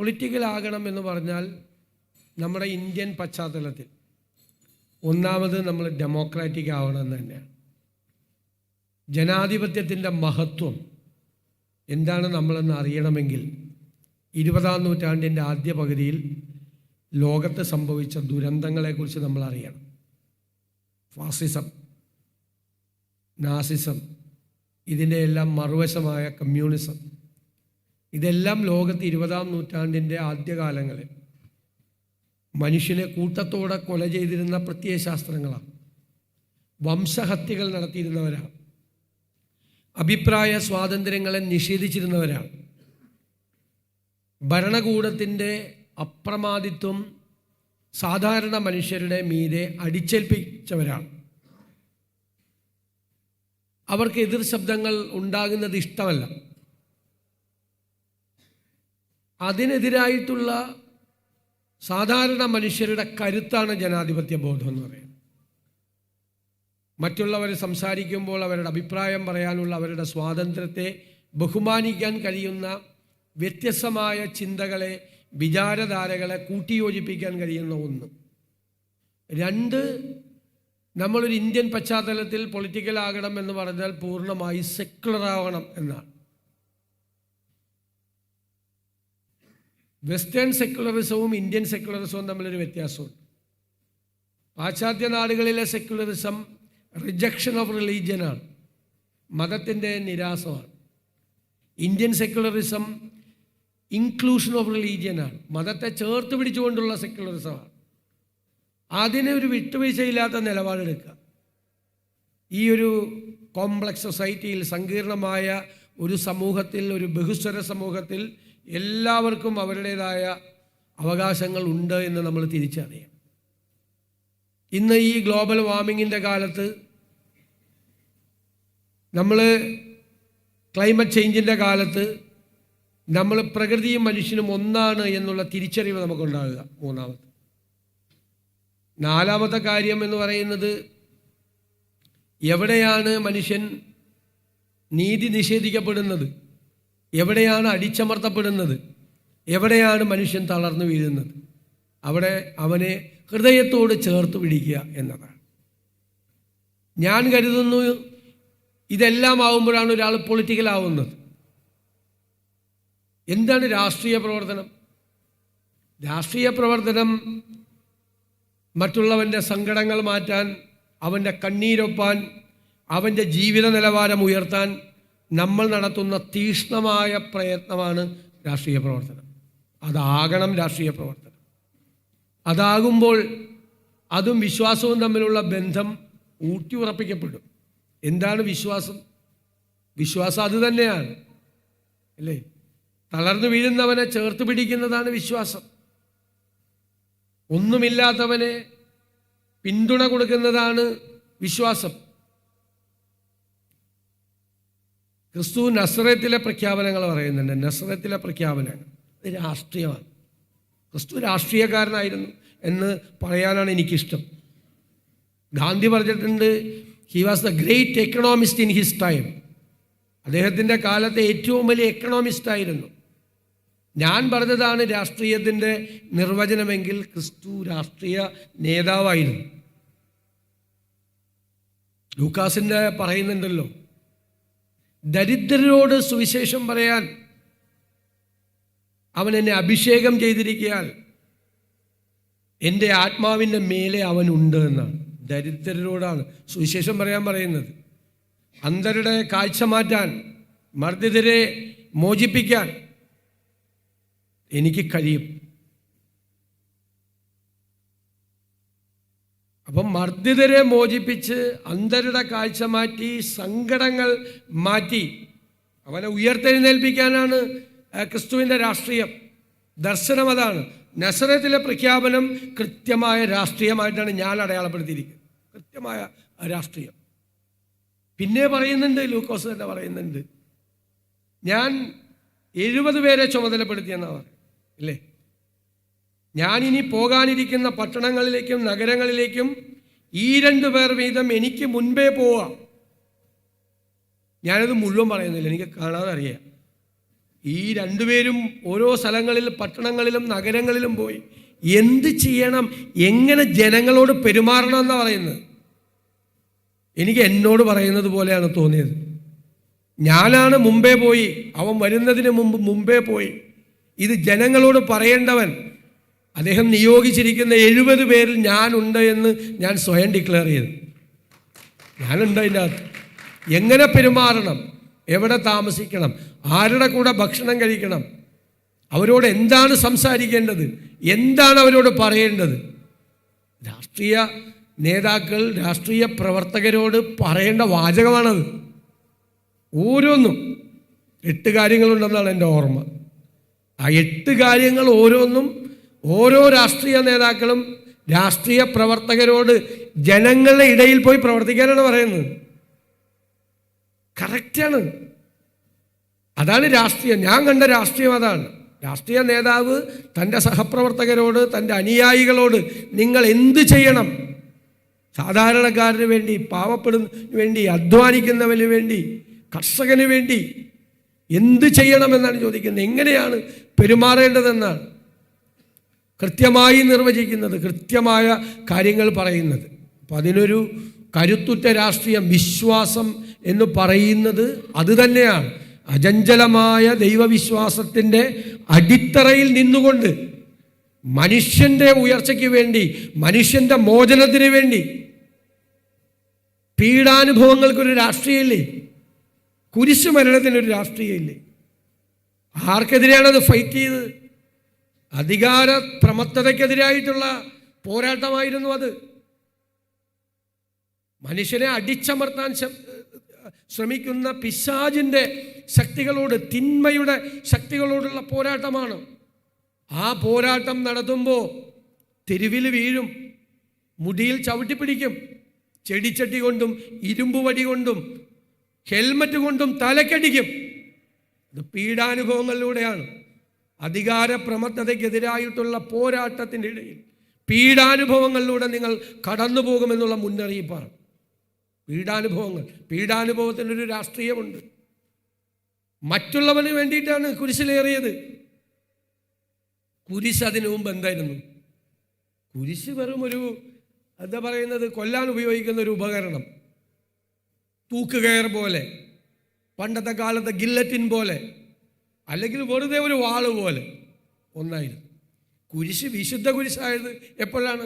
Political ആകണം എന്ന് പറഞ്ഞാൽ നമ്മുടെ ഇന്ത്യൻ പശ്ചാത്തലത്തിൽ ഒന്നാമത് നമ്മൾ ഡെമോക്രാറ്റിക് ആവണമെന്ന് തന്നെയാണ്. ജനാധിപത്യത്തിൻ്റെ മഹത്വം എന്താണ് നമ്മളെന്ന് അറിയണമെങ്കിൽ 20-ാം നൂറ്റാണ്ടിൻ്റെ ആദ്യ പകുതിയിൽ ലോകത്ത് സംഭവിച്ച ദുരന്തങ്ങളെക്കുറിച്ച് നമ്മൾ അറിയണം. ഫാസിസം, നാസിസം, ഇതിൻ്റെ എല്ലാം മറുവശമായ കമ്മ്യൂണിസം, ഇതെല്ലാം ലോകത്ത് 20-ാം നൂറ്റാണ്ടിൻ്റെ ആദ്യകാലങ്ങളിൽ മനുഷ്യനെ കൂട്ടത്തോടെ കൊല ചെയ്തിരുന്ന പ്രത്യയശാസ്ത്രങ്ങളാണ്. വംശഹത്യകൾ നടത്തിയിരുന്നവരാണ്. അഭിപ്രായ സ്വാതന്ത്ര്യങ്ങളെ നിഷേധിച്ചിരുന്നവരാണ്. ഭരണകൂടത്തിൻ്റെ അപ്രമാദിത്വം സാധാരണ മനുഷ്യരുടെ മീതെ അടിച്ചേൽപ്പിച്ചവരാണ്. അവർക്ക് എതിർ ശബ്ദങ്ങൾ ഉണ്ടാകുന്നത് ഇഷ്ടമല്ല. അതിനെതിരായിട്ടുള്ള സാധാരണ മനുഷ്യരുടെ കരുത്താണ് ജനാധിപത്യ ബോധം എന്ന് പറയുന്നത്. മറ്റുള്ളവർ സംസാരിക്കുമ്പോൾ അവരുടെ അഭിപ്രായം പറയാനുള്ള അവരുടെ സ്വാതന്ത്ര്യത്തെ ബഹുമാനിക്കാൻ കഴിയുന്ന വ്യത്യസ്തമായ ചിന്തകളെ, വിചാരധാരകളെ കൂട്ടിയോജിപ്പിക്കാൻ കഴിയുന്ന ഒന്ന്. രണ്ട്, നമ്മളൊരു ഇന്ത്യൻ പശ്ചാത്തലത്തിൽ പൊളിറ്റിക്കൽ ആകണം എന്ന് പറഞ്ഞാൽ പൂർണ്ണമായി സെക്യുലർ ആവണം എന്നാണ്. വെസ്റ്റേൺ സെക്യുലറിസവും ഇന്ത്യൻ സെക്യുലറിസവും തമ്മിലൊരു വ്യത്യാസമുണ്ട്. പാശ്ചാത്യ നാടുകളിലെ സെക്യുലറിസം റിജക്ഷൻ ഓഫ് റിലീജിയനാണ്, മതത്തിൻ്റെ നിരാസമാണ്. ഇന്ത്യൻ സെക്യുലറിസം ഇൻക്ലൂഷൻ ഓഫ് റിലീജിയനാണ്, മതത്തെ ചേർത്ത് പിടിച്ചുകൊണ്ടുള്ള സെക്യുലറിസമാണ്. അതിന് ഒരു വിട്ടുവീഴ്ചയില്ലാത്ത നിലപാടെടുക്കുക. ഈ ഒരു കോംപ്ലക്സ് സൊസൈറ്റിയിൽ, സങ്കീർണമായ ഒരു സമൂഹത്തിൽ, ഒരു ബഹുസ്വര സമൂഹത്തിൽ എല്ലാവർക്കും അവരുടേതായ അവകാശങ്ങൾ ഉണ്ട് എന്ന് നമ്മൾ തിരിച്ചറിയാം. ഇന്ന് ഈ ഗ്ലോബൽ വാർമിങ്ങിൻ്റെ കാലത്ത്, നമ്മൾ ക്ലൈമറ്റ് ചേഞ്ചിൻ്റെ കാലത്ത് നമ്മൾ പ്രകൃതിയും മനുഷ്യനും ഒന്നാണ് എന്നുള്ള തിരിച്ചറിവ് നമുക്കുണ്ടാകുക. മൂന്നാമത്തെ. നാലാമത്തെ കാര്യം എന്ന് പറയുന്നത്, എവിടെയാണ് മനുഷ്യൻ നീതി നിഷേധിക്കപ്പെടുന്നത്, എവിടെയാണ് അടിച്ചമർത്തപ്പെടുന്നത്, എവിടെയാണ് മനുഷ്യൻ തളർന്നു വീഴുന്നത്, അവിടെ അവനെ ഹൃദയത്തോട് ചേർത്ത് പിടിക്കുക എന്നതാണ്. ഞാൻ കരുതുന്നു ഇതെല്ലാം ആവുമ്പോഴാണ് ഒരാൾ പൊളിറ്റിക്കൽ ആവുന്നത്. എന്താണ് രാഷ്ട്രീയ പ്രവർത്തനം? രാഷ്ട്രീയ പ്രവർത്തനം മറ്റുള്ളവൻ്റെ സങ്കടങ്ങൾ മാറ്റാൻ, അവൻ്റെ കണ്ണീരൊപ്പാൻ, അവൻ്റെ ജീവിത നിലവാരം ഉയർത്താൻ നമ്മൾ നടത്തുന്ന തീക്ഷ്ണമായ പ്രയത്നമാണ് രാഷ്ട്രീയ പ്രവർത്തനം. അതാകണം രാഷ്ട്രീയ പ്രവർത്തനം. അതാകുമ്പോൾ അതും വിശ്വാസവും തമ്മിലുള്ള ബന്ധം ഊട്ടിയുറപ്പിക്കപ്പെടും. എന്താണ് വിശ്വാസം? വിശ്വാസം അത് തന്നെയാണ്, അല്ലേ? തളർന്നു വീഴുന്നവനെ ചേർത്ത് പിടിക്കുന്നതാണ് വിശ്വാസം. ഒന്നുമില്ലാത്തവനെ പിന്തുണ കൊടുക്കുന്നതാണ് വിശ്വാസം. ക്രിസ്തു നസ്രത്തിലെ പ്രഖ്യാപനങ്ങൾ പറയുന്നുണ്ട്. നസ്രത്തിലെ പ്രഖ്യാപനങ്ങൾ ഇത് രാഷ്ട്രീയമാണ്. ക്രിസ്തു രാഷ്ട്രീയക്കാരനായിരുന്നു എന്ന് പറയാനാണ് എനിക്കിഷ്ടം. ഗാന്ധി പറഞ്ഞിട്ടുണ്ട്, he was the great economist in his time. അദ്ദേഹത്തിൻ്റെ കാലത്തെ ഏറ്റവും വലിയ എക്കണോമിസ്റ്റ് ആയിരുന്നു. ഞാൻ പറഞ്ഞതാണ് രാഷ്ട്രീയത്തിൻ്റെ നിർവചനമെങ്കിൽ ക്രിസ്തു രാഷ്ട്രീയ നേതാവായിരുന്നു. ലൂക്കാസിൻ്റെ പറയുന്നുണ്ടല്ലോ, ദരിദ്രരോട് സുവിശേഷം പറയാൻ അവൻ എന്നെ അഭിഷേകം ചെയ്തിരിക്കയാൽ എൻ്റെ ആത്മാവിൻ്റെ മേലെ അവനുണ്ട് എന്നാണ്. ദരിദ്രരോടാണ് സുവിശേഷം പറയാൻ പറയുന്നത്. അന്ധരുടെ കാഴ്ച മാറ്റാൻ, മർദ്ദിതരെ മോചിപ്പിക്കാൻ എനിക്ക് കഴിയും. അപ്പം മർദ്ദിതരെ മോചിപ്പിച്ച്, അന്ധരുടെ കാഴ്ച മാറ്റി, സങ്കടങ്ങൾ മാറ്റി അവനെ ഉയർത്തെഴുന്നേൽപ്പിക്കാനാണ് ക്രിസ്തുവിൻ്റെ രാഷ്ട്രീയം. ദർശനം അതാണ്. നസറത്തിലെ പ്രഖ്യാപനം കൃത്യമായ രാഷ്ട്രീയമായിട്ടാണ് ഞാൻ അടയാളപ്പെടുത്തിയിരിക്കുന്നത്. കൃത്യമായ രാഷ്ട്രീയം. പിന്നെ പറയുന്നുണ്ട്, ലൂക്കോസ് തന്നെ പറയുന്നുണ്ട്, ഞാൻ 70 പേരെ ചുമതലപ്പെടുത്തിയെന്നാണ് പറയുന്നത്, ഇല്ലേ? ഞാനിനി പോകാനിരിക്കുന്ന പട്ടണങ്ങളിലേക്കും നഗരങ്ങളിലേക്കും ഈ 2 പേർ വീതം എനിക്ക് മുൻപേ പോവാം. ഞാനത് മുഴുവൻ പറയുന്നില്ല, എനിക്ക് കാണാതെ അറിയാം. ഈ രണ്ടുപേരും ഓരോ സ്ഥലങ്ങളിൽ, പട്ടണങ്ങളിലും നഗരങ്ങളിലും പോയി എന്ത് ചെയ്യണം, എങ്ങനെ ജനങ്ങളോട് പെരുമാറണം എന്നാണ് പറയുന്നത്. എനിക്ക് എന്നോട് പറയുന്നത് പോലെയാണ് തോന്നിയത്. ഞാനാണ് മുമ്പേ പോയി, അവൻ വരുന്നതിന് മുമ്പേ പോയി ഇത് ജനങ്ങളോട് പറയേണ്ടവൻ. അദ്ദേഹം നിയോഗിച്ചിരിക്കുന്ന 70 പേരിൽ ഞാനുണ്ട് എന്ന് ഞാൻ സ്വയം ഡിക്ലെയർ ചെയ്തു. ഞാനുണ്ട് അതിൻ്റെ അകത്ത്. എങ്ങനെ പെരുമാറണം, എവിടെ താമസിക്കണം, ആരുടെ കൂടെ ഭക്ഷണം കഴിക്കണം, അവരോട് എന്താണ് സംസാരിക്കേണ്ടത്, എന്താണ് അവരോട് പറയേണ്ടത്. രാഷ്ട്രീയ നേതാക്കൾ, രാഷ്ട്രീയ പ്രവർത്തകരോട് പറയേണ്ട വാചകമാണത്. ഓരോന്നും 8 കാര്യങ്ങളുണ്ടെന്നാണ് എൻ്റെ ഓർമ്മ. ആ 8 കാര്യങ്ങൾ ഓരോന്നും ഓരോ രാഷ്ട്രീയ നേതാക്കളും രാഷ്ട്രീയ പ്രവർത്തകരോട് ജനങ്ങളുടെ ഇടയിൽ പോയി പ്രവർത്തിക്കാനാണ് പറയുന്നത്. കറക്റ്റാണ്. അതാണ് രാഷ്ട്രീയം. ഞാൻ കണ്ട രാഷ്ട്രീയം അതാണ്. രാഷ്ട്രീയ നേതാവ് തൻ്റെ സഹപ്രവർത്തകരോട്, തൻ്റെ അനുയായികളോട് നിങ്ങൾ എന്ത് ചെയ്യണം, സാധാരണക്കാരന് വേണ്ടി, പാവപ്പെടുന്നതിന് വേണ്ടി, അധ്വാനിക്കുന്നവന് വേണ്ടി, കർഷകന് വേണ്ടി എന്ത് ചെയ്യണമെന്നാണ് ചോദിക്കുന്നത്. എങ്ങനെയാണ് പെരുമാറേണ്ടതെന്നാണ് കൃത്യമായി നിർവചിക്കുന്നത്, കൃത്യമായ കാര്യങ്ങൾ പറയുന്നത്. അപ്പം അതിനൊരു കരുത്തുറ്റ രാഷ്ട്രീയം, വിശ്വാസം എന്ന് പറയുന്നത് അത് തന്നെയാണ്. അചഞ്ചലമായ ദൈവവിശ്വാസത്തിൻ്റെ അടിത്തറയിൽ നിന്നുകൊണ്ട് മനുഷ്യൻ്റെ ഉയർച്ചയ്ക്ക് വേണ്ടി, മനുഷ്യൻ്റെ മോചനത്തിന് വേണ്ടി, പീഡാനുഭവങ്ങൾക്കൊരു രാഷ്ട്രീയമില്ലേ, കുരിശു മരണത്തിനൊരു രാഷ്ട്രീയമില്ലേ. ആർക്കെതിരെയാണത് ഫൈറ്റ് ചെയ്തത്? അധികാര പ്രമത്തതയ്ക്കെതിരായിട്ടുള്ള പോരാട്ടമായിരുന്നു അത്. മനുഷ്യനെ അടിച്ചമർത്താൻ ശ്രമിക്കുന്ന പിശാചിൻ്റെ ശക്തികളോട്, തിന്മയുടെ ശക്തികളോടുള്ള പോരാട്ടമാണ്. ആ പോരാട്ടം നടത്തുമ്പോൾ തെരുവിൽ വീഴും, മുടിയിൽ ചവിട്ടിപ്പിടിക്കും, ചെടിച്ചട്ടി കൊണ്ടും ഇരുമ്പ് വടി കൊണ്ടും ഹെൽമറ്റ് കൊണ്ടും തലക്കടിക്കും. ഇത് പീഡാനുഭവങ്ങളിലൂടെയാണ്. അധികാര പ്രമത്തതയ്ക്കെതിരായിട്ടുള്ള പോരാട്ടത്തിൻ്റെ ഇടയിൽ പീഡാനുഭവങ്ങളിലൂടെ നിങ്ങൾ കടന്നു പോകുമെന്നുള്ള മുന്നറിയിപ്പാണ്. പീഡാനുഭവത്തിനൊരു രാഷ്ട്രീയമുണ്ട്. മറ്റുള്ളവന് വേണ്ടിയിട്ടാണ് കുരിശിലേറിയത്. കുരിശ് അതിനു മുമ്പ് എന്തായിരുന്നു? കുരിശ് വെറും ഒരു എന്താ പറയുന്നത്, കൊല്ലാൻ ഉപയോഗിക്കുന്ന ഒരു ഉപകരണം, തൂക്കുകയർ പോലെ, പണ്ടത്തെ കാലത്തെ ഗില്ലറ്റിൻ പോലെ, അല്ലെങ്കിൽ വെറുതെ ഒരു വാള് പോലെ ഒന്നായിരുന്നു. കുരിശ് വിശുദ്ധ കുരിശായത് എപ്പോഴാണ്?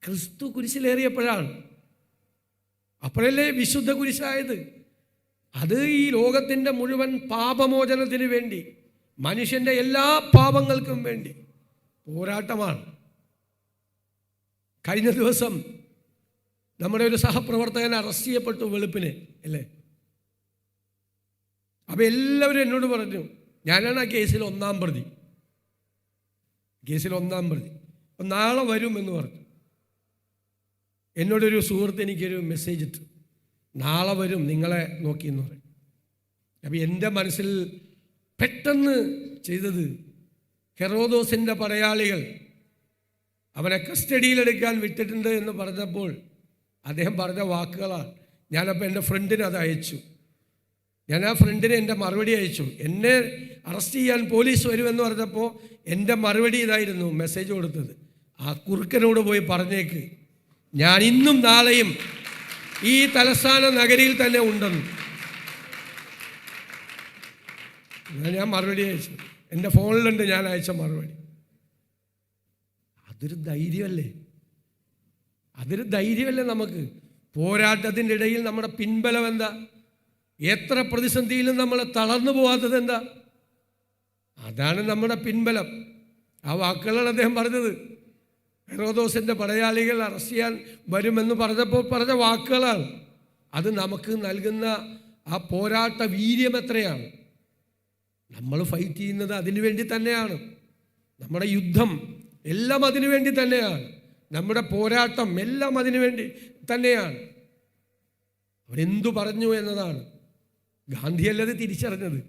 ക്രിസ്തു കുരിശിലേറിയപ്പോഴാണ്. അപ്പോഴല്ലേ വിശുദ്ധ കുരിശായത്. അത് ഈ ലോകത്തിൻ്റെ മുഴുവൻ പാപമോചനത്തിന് വേണ്ടി, മനുഷ്യൻ്റെ എല്ലാ പാപങ്ങൾക്കും വേണ്ടി പോരാട്ടമാണ്. കഴിഞ്ഞ ദിവസം നമ്മുടെ ഒരു സഹപ്രവർത്തകൻ അറസ്റ്റ് ചെയ്യപ്പെട്ടു, വെളുപ്പിന് അല്ലേ. അപ്പോൾ എല്ലാവരും എന്നോട് പറഞ്ഞു, ഞാനാണ് ആ കേസിൽ ഒന്നാം പ്രതി. അപ്പം നാളെ വരുമെന്ന് പറഞ്ഞു. എന്നോടൊരു സുഹൃത്ത് എനിക്കൊരു മെസ്സേജ് ഇട്ടു, നാളെ വരും നിങ്ങളെ നോക്കിയെന്ന് പറയും. അപ്പം എൻ്റെ മനസ്സിൽ പെട്ടെന്ന് ചെയ്തത്, ഹെറോദോസിൻ്റെ പടയാളികൾ അവനെ കസ്റ്റഡിയിലെടുക്കാൻ വിട്ടിട്ടുണ്ട് എന്ന് പറഞ്ഞപ്പോൾ അദ്ദേഹം പറഞ്ഞ വാക്കുകളാണ്. ഞാനപ്പോൾ എൻ്റെ ഫ്രണ്ടിന് അത് അയച്ചു. ഞാൻ ആ ഫ്രണ്ടിന് എൻ്റെ മറുപടി അയച്ചു. എന്നെ അറസ്റ്റ് ചെയ്യാൻ പോലീസ് വരുമെന്ന് പറഞ്ഞപ്പോൾ എൻ്റെ മറുപടി ഇതായിരുന്നു, മെസ്സേജ് കൊടുത്തത്, ആ കുറുക്കനോട് പോയി പറഞ്ഞേക്ക് ഞാൻ ഇന്നും നാളെയും ഈ തലസ്ഥാന നഗരിയിൽ തന്നെ ഉണ്ടെന്ന്. ഞാൻ മറുപടി അയച്ചു, എൻ്റെ ഫോണിലുണ്ട് ഞാൻ അയച്ച മറുപടി. അതൊരു ധൈര്യമല്ലേ നമുക്ക്? പോരാട്ടത്തിൻ്റെ ഇടയിൽ നമ്മുടെ പിൻബലം എന്താ? എത്ര പ്രതിസന്ധിയിലും നമ്മൾ തളർന്നു പോകാത്തത് എന്താ? അതാണ് നമ്മുടെ പിൻബലം. ആ വാക്കുകളാണ് അദ്ദേഹം പറഞ്ഞത്. ഹെറോദോസിൻ്റെ പടയാളികൾ അറസ്റ്റ് ചെയ്യാൻ വരുമെന്ന് പറഞ്ഞപ്പോൾ പറഞ്ഞ വാക്കുകളാണ്. അത് നമുക്ക് നൽകുന്ന ആ പോരാട്ട വീര്യം എത്രയാണ്. നമ്മൾ ഫൈറ്റ് ചെയ്യുന്നത് അതിനു വേണ്ടി തന്നെയാണ്. നമ്മുടെ യുദ്ധം എല്ലാം അതിനു വേണ്ടി തന്നെയാണ്. നമ്മുടെ പോരാട്ടം എല്ലാം അതിനു വേണ്ടി തന്നെയാണ്. അവരെന്തു പറഞ്ഞു എന്നതാണ്. ഗാന്ധിയല്ലത് തിരിച്ചറിഞ്ഞത്.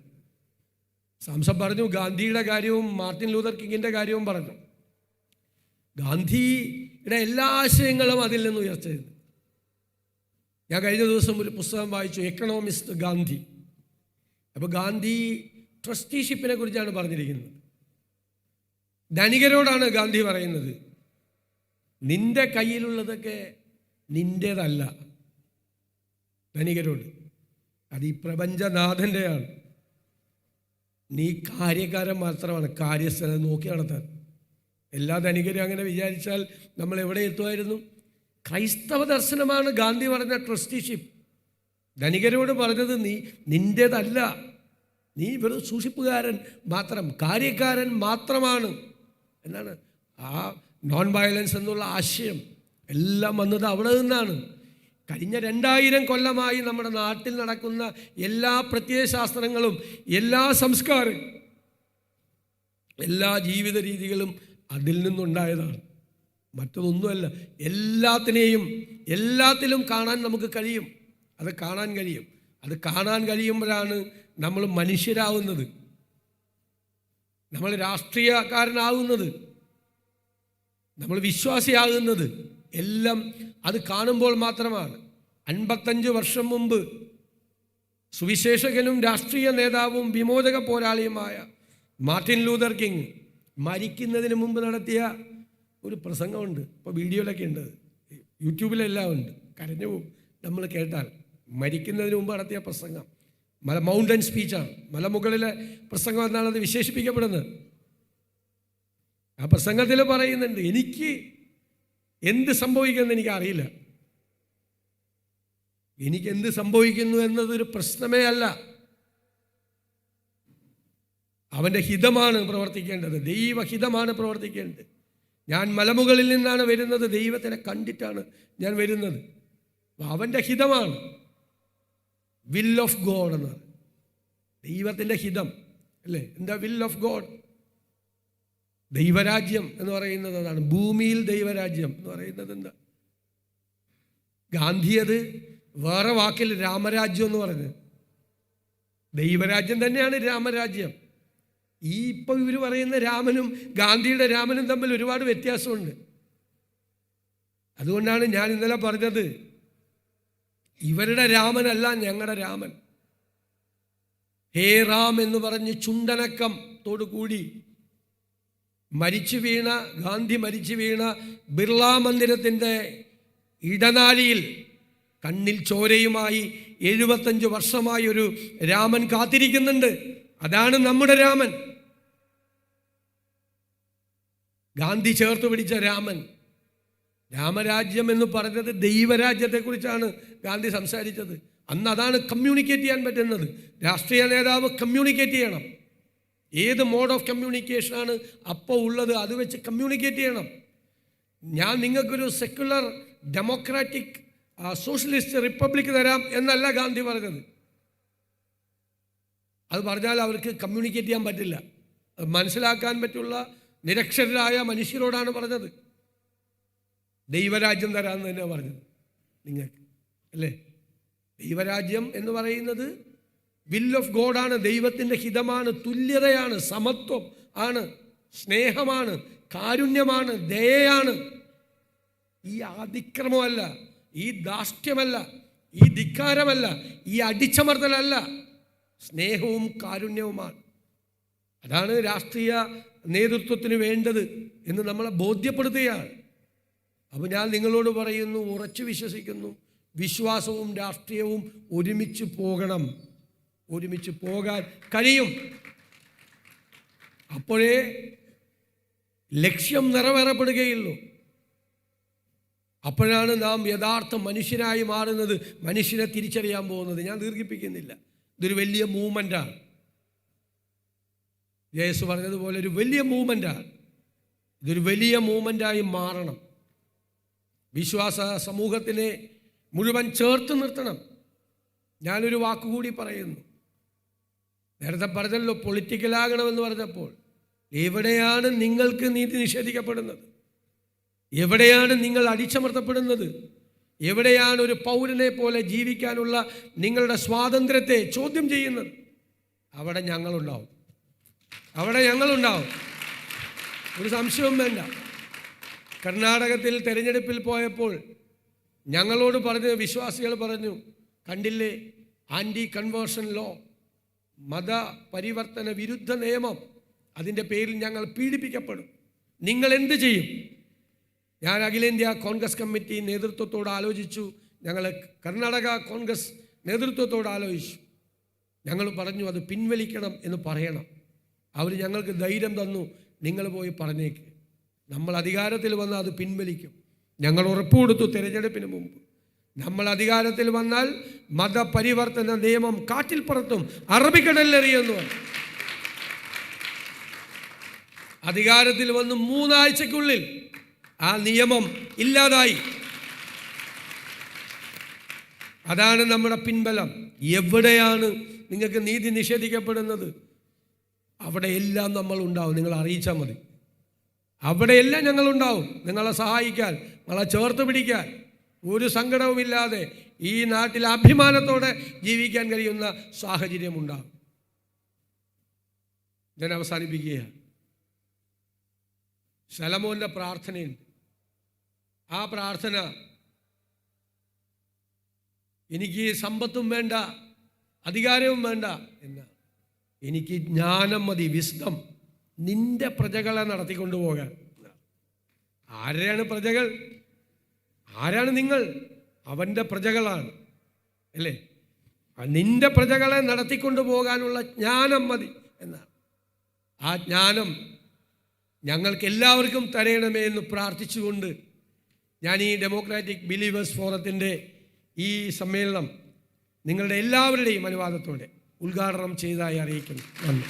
സാംസൺ പറഞ്ഞു, ഗാന്ധിയുടെ കാര്യവും മാർട്ടിൻ ലൂതർ കിങ്ങിൻ്റെ കാര്യവും പറഞ്ഞു. ഗാന്ധിയുടെ എല്ലാ ആശയങ്ങളും അതിൽ നിന്ന് ഉയർച്ചത്. ഞാൻ കഴിഞ്ഞ ദിവസം ഒരു പുസ്തകം വായിച്ചു, എക്കണോമിസ്റ്റ് ഗാന്ധി. അപ്പോൾ ഗാന്ധി ട്രസ്റ്റിഷിപ്പിനെ കുറിച്ചാണ് പറഞ്ഞിരിക്കുന്നത്. ധനികരോടാണ് ഗാന്ധി പറയുന്നത്, നിന്റെ കയ്യിലുള്ളതൊക്കെ നിൻ്റേതല്ല. ധനികരോട്, അത് ഈ പ്രപഞ്ചനാഥൻ്റെയാണ്. നീ കാര്യക്കാരൻ മാത്രമാണ്, കാര്യസ്ഥലം നോക്കി നടത്താൻ. എല്ലാ ധനികരും അങ്ങനെ വിചാരിച്ചാൽ നമ്മൾ എവിടെ എത്തുമായിരുന്നു? ക്രൈസ്തവ ദർശനമാണ് ഗാന്ധി പറഞ്ഞ ട്രസ്റ്റിഷിപ്പ്. ധനികരോട് പറഞ്ഞത് നിൻ്റേതല്ല, നീ വെറും സൂക്ഷിപ്പുകാരൻ മാത്രം, കാര്യക്കാരൻ മാത്രമാണ് എന്നാണ്. ആ നോൺ വയലൻസ് എന്നുള്ള ആശയം എല്ലാം വന്നത് അവിടെ നിന്നാണ്. കഴിഞ്ഞ 2000 കൊല്ലമായി നമ്മുടെ നാട്ടിൽ നടക്കുന്ന എല്ലാ പ്രത്യയശാസ്ത്രങ്ങളും, എല്ലാ സംസ്കാരം, എല്ലാ ജീവിത രീതികളും അതിൽ നിന്നുണ്ടായതാണ്, മറ്റൊന്നുമല്ല. എല്ലാത്തിലും കാണാൻ നമുക്ക് കഴിയും. അത് കാണാൻ കഴിയുമ്പോഴാണ് നമ്മൾ മനുഷ്യരാകുന്നത്, നമ്മൾ രാഷ്ട്രീയക്കാരനാകുന്നത്, നമ്മൾ വിശ്വാസിയാകുന്നത്. എല്ലാം അത് കാണുമ്പോൾ മാത്രമാണ്. 55 വർഷം മുമ്പ് സുവിശേഷകനും രാഷ്ട്രീയ നേതാവും വിമോചക പോരാളിയുമായ മാർട്ടിൻ ലൂതർ കിങ് മരിക്കുന്നതിന് മുമ്പ് നടത്തിയ ഒരു പ്രസംഗമുണ്ട്. ഇപ്പോൾ വീഡിയോയിലൊക്കെ ഉണ്ട്, യൂട്യൂബിലെല്ലാം ഉണ്ട്. കരഞ്ഞു പോകും നമ്മൾ കേട്ടാൽ. മരിക്കുന്നതിന് മുമ്പ് നടത്തിയ പ്രസംഗം മൗണ്ടൻ സ്പീച്ചാണ്, മലമുകളിലെ പ്രസംഗം എന്നാണ് അത് വിശേഷിപ്പിക്കപ്പെടുന്നത്. ആ പ്രസംഗത്തിൽ പറയുന്നുണ്ട്, എനിക്ക് എന്ത് സംഭവിക്കുമെന്ന് എനിക്കറിയില്ല, എനിക്ക് എന്ത് സംഭവിക്കുന്നു എന്നതൊരു പ്രശ്നമേ അല്ല. അവൻ്റെ ഹിതമാണ് പ്രവർത്തിക്കേണ്ടത്, ദൈവഹിതമാണ് പ്രവർത്തിക്കേണ്ടത്. ഞാൻ മലമുകളിൽ നിന്നാണ് വരുന്നത്, ദൈവത്തിനെ കണ്ടിട്ടാണ് ഞാൻ വരുന്നത്. അവൻ്റെ ഹിതമാണ്, വിൽ ഓഫ് ഗോഡ് എന്ന് പറയും. ദൈവത്തിൻ്റെ ഹിതം അല്ലേ? എന്താ വിൽ ഓഫ് ഗോഡ്? ദൈവരാജ്യം എന്ന് പറയുന്നത് അതാണ്. ഭൂമിയിൽ ദൈവരാജ്യം എന്ന് പറയുന്നത് എന്താ? ഗാന്ധി അത് വേറെ വാക്കിൽ രാമരാജ്യം എന്ന് പറഞ്ഞു. ദൈവരാജ്യം തന്നെയാണ് രാമരാജ്യം. ഇപ്പോൾ ഇവർ പറയുന്ന രാമനും ഗാന്ധിയുടെ രാമനും തമ്മിൽ ഒരുപാട് വ്യത്യാസമുണ്ട്. അതുകൊണ്ടാണ് ഞാൻ ഇന്നലെ പറഞ്ഞത്, ഇവരുടെ രാമനല്ല ഞങ്ങളുടെ രാമൻ. ഹേ റാം എന്ന് പറഞ്ഞ് ചുണ്ടനക്കത്തോടു കൂടി ഗാന്ധി മരിച്ചു വീണ ബിർള മന്ദിരത്തിൻ്റെ ഇടനാഴിയിൽ കണ്ണിൽ ചോരയുമായി 75 വർഷമായി ഒരു രാമൻ കാത്തിരിക്കുന്നുണ്ട്. അതാണ് നമ്മുടെ രാമൻ, ഗാന്ധി ചേർത്ത് പിടിച്ച രാമൻ. രാമരാജ്യം എന്ന് പറഞ്ഞത് ദൈവരാജ്യത്തെക്കുറിച്ചാണ് ഗാന്ധി സംസാരിച്ചത്. അന്ന് അതാണ് കമ്മ്യൂണിക്കേറ്റ് ചെയ്യാൻ പറ്റുന്നത്. രാഷ്ട്രീയ നേതാവ് കമ്മ്യൂണിക്കേറ്റ് ചെയ്യണം. ഏത് മോഡ് ഓഫ് കമ്മ്യൂണിക്കേഷനാണ് അപ്പോൾ ഉള്ളത്, അത് വെച്ച് കമ്മ്യൂണിക്കേറ്റ് ചെയ്യണം. ഞാൻ നിങ്ങൾക്കൊരു സെക്യുലർ ഡെമോക്രാറ്റിക് സോഷ്യലിസ്റ്റ് റിപ്പബ്ലിക് തരാം എന്നല്ല ഗാന്ധി പറഞ്ഞത്. അത് പറഞ്ഞാൽ അവർക്ക് കമ്മ്യൂണിക്കേറ്റ് ചെയ്യാൻ പറ്റില്ല. അത് മനസ്സിലാക്കാൻ പറ്റുള്ള നിരക്ഷരരായ മനുഷ്യരോടാണ് പറഞ്ഞത്. ദൈവരാജ്യം തരാമെന്ന് തന്നെ പറഞ്ഞത് നിങ്ങൾക്ക് അല്ലേ? ദൈവരാജ്യം എന്ന് പറയുന്നത് വിൽ ഓഫ് ഗോഡാണ്, ദൈവത്തിൻ്റെ ഹിതമാണ്, തുല്യതയാണ്, സമത്വം ആണ്, സ്നേഹമാണ്, കാരുണ്യമാണ്, ദയയാണ്. ഈ അതിക്രമമല്ല, ഈ ധാർഷ്ട്യമല്ല, ഈ ധിക്കാരമല്ല, ഈ അടിച്ചമർത്തലല്ല, സ്നേഹവും കാരുണ്യവുമാണ്. അതാണ് രാഷ്ട്രീയ നേതൃത്വത്തിന് വേണ്ടത് എന്ന് നമ്മളെ ബോധ്യപ്പെടുത്തുകയാണ്. അപ്പോൾ ഞാൻ നിങ്ങളോട് പറയുന്നു, ഉറച്ചു വിശ്വസിക്കുന്നു, വിശ്വാസവും രാഷ്ട്രീയവും ഒരുമിച്ച് പോകണം, ഒരുമിച്ച് പോകാൻ കഴിയും. അപ്പോഴേ ലക്ഷ്യം നിറവേറപ്പെടുകയുള്ളൂ. അപ്പോഴാണ് നാം യഥാർത്ഥ മനുഷ്യനായി മാറുന്നത്, മനുഷ്യനെ തിരിച്ചറിയാൻ പോകുന്നത്. ഞാൻ ദീർഘിപ്പിക്കുന്നില്ല, ഇതൊരു വലിയ മൂവ്മെൻ്റാണ്. യേശു പറഞ്ഞതുപോലെ ഒരു വലിയ മൂവ്മെൻ്റാണ്. ഇതൊരു വലിയ മൂവ്മെൻ്റായി മാറണം. വിശ്വാസ സമൂഹത്തിനെ മുഴുവൻ ചേർത്ത് നിർത്തണം. ഞാനൊരു വാക്കുകൂടി പറയുന്നു. നേരത്തെ പറഞ്ഞല്ലോ, പൊളിറ്റിക്കലാകണമെന്ന് പറഞ്ഞപ്പോൾ, എവിടെയാണ് നിങ്ങൾക്ക് നീതി നിഷേധിക്കപ്പെടുന്നത്? എവിടെയാണ് നിങ്ങൾ അടിച്ചമർത്തപ്പെടുന്നത്? എവിടെയാണ് ഒരു പൗരനെ പോലെ ജീവിക്കാനുള്ള നിങ്ങളുടെ സ്വാതന്ത്ര്യത്തെ ചോദ്യം ചെയ്യുന്നത്? അവിടെ ഞങ്ങളുണ്ടാവും, അവിടെ ഞങ്ങളുണ്ടാവും, ഒരു സംശയവും വേണ്ട. കർണാടകത്തിൽ തെരഞ്ഞെടുപ്പിൽ പോയപ്പോൾ ഞങ്ങളോട് പറഞ്ഞു, വിശ്വാസികൾ പറഞ്ഞു, കണ്ടില്ലേ ആൻറ്റി കൺവേർഷൻ ലോ, മതപരിവർത്തന വിരുദ്ധ നിയമം, അതിൻ്റെ പേരിൽ ഞങ്ങൾ പീഡിപ്പിക്കപ്പെടും. നിങ്ങൾ എന്ത് ചെയ്യും? ഞാൻ അഖിലേന്ത്യാ കോൺഗ്രസ് കമ്മിറ്റി നേതൃത്വത്തോട് ആലോചിച്ചു, ഞങ്ങൾ കർണാടക കോൺഗ്രസ് നേതൃത്വത്തോട് ആലോചിച്ചു. ഞങ്ങൾ പറഞ്ഞു അത് പിൻവലിക്കണം എന്ന് പറയണം. അവർ ഞങ്ങൾക്ക് ധൈര്യം തന്നു, നിങ്ങൾ പോയി പറഞ്ഞേക്ക്, നമ്മൾ അധികാരത്തിൽ വന്നാൽ അത് പിൻവലിക്കും. ഞങ്ങൾ ഉറപ്പ് കൊടുത്തു തിരഞ്ഞെടുപ്പിന് മുമ്പ്, നമ്മൾ അധികാരത്തിൽ വന്നാൽ മതപരിവർത്തന നിയമം കാറ്റിൽ പറത്തും, അറബിക്കടലിലെറിയുന്നു. അധികാരത്തിൽ വന്ന് 3 ആഴ്ചയ്ക്കുള്ളിൽ ആ നിയമം ഇല്ലാതായി. അതാണ് നമ്മുടെ പിൻബലം. എവിടെയാണ് നിങ്ങൾക്ക് നീതി നിഷേധിക്കപ്പെടുന്നത്, അവിടെയെല്ലാം നമ്മളുണ്ടാവും. നിങ്ങൾ അറിയിച്ചാൽ മതി, അവിടെയെല്ലാം ഞങ്ങളുണ്ടാവും. നിങ്ങളെ സഹായിക്കാൻ, നിങ്ങളെ ചേർത്ത് പിടിക്കാൻ, ഒരു സങ്കടവുമില്ലാതെ ഈ നാട്ടിൽ അഭിമാനത്തോടെ ജീവിക്കാൻ കഴിയുന്ന സാഹചര്യം ഉണ്ടാകും. ഞാൻ അവസാനിപ്പിക്കുകയാണ്. ശലോമോന്റെ പ്രാർത്ഥനയുണ്ട്. ആ പ്രാർത്ഥന, എനിക്ക് സമ്പത്തും വേണ്ട, അധികാരവും വേണ്ട എന്ന, എനിക്ക് ജ്ഞാനം മതി, വിസ്ഡം, നിന്റെ പ്രജകളെ നടത്തിക്കൊണ്ടു പോകാൻ. ആരാണ് പ്രജകൾ? ആരാണ് നിങ്ങൾ? അവൻ്റെ പ്രജകളാണ് അല്ലേ? നിന്റെ പ്രജകളെ നടത്തിക്കൊണ്ടു പോകാനുള്ള ജ്ഞാനം മതി എന്നാണ്. ആ ജ്ഞാനം ഞങ്ങൾക്ക് എല്ലാവർക്കും തരയണമേ എന്ന് പ്രാർത്ഥിച്ചുകൊണ്ട് ഞാൻ ഈ ഡെമോക്രാറ്റിക് ബിലീവേഴ്സ് ഫോറത്തിൻ്റെ ഈ സമ്മേളനം നിങ്ങളുടെ എല്ലാവരുടെയും അനുവാദത്തോടെ ഉദ്ഘാടനം ചെയ്തതായി അറിയിക്കുന്നു. നന്ദി.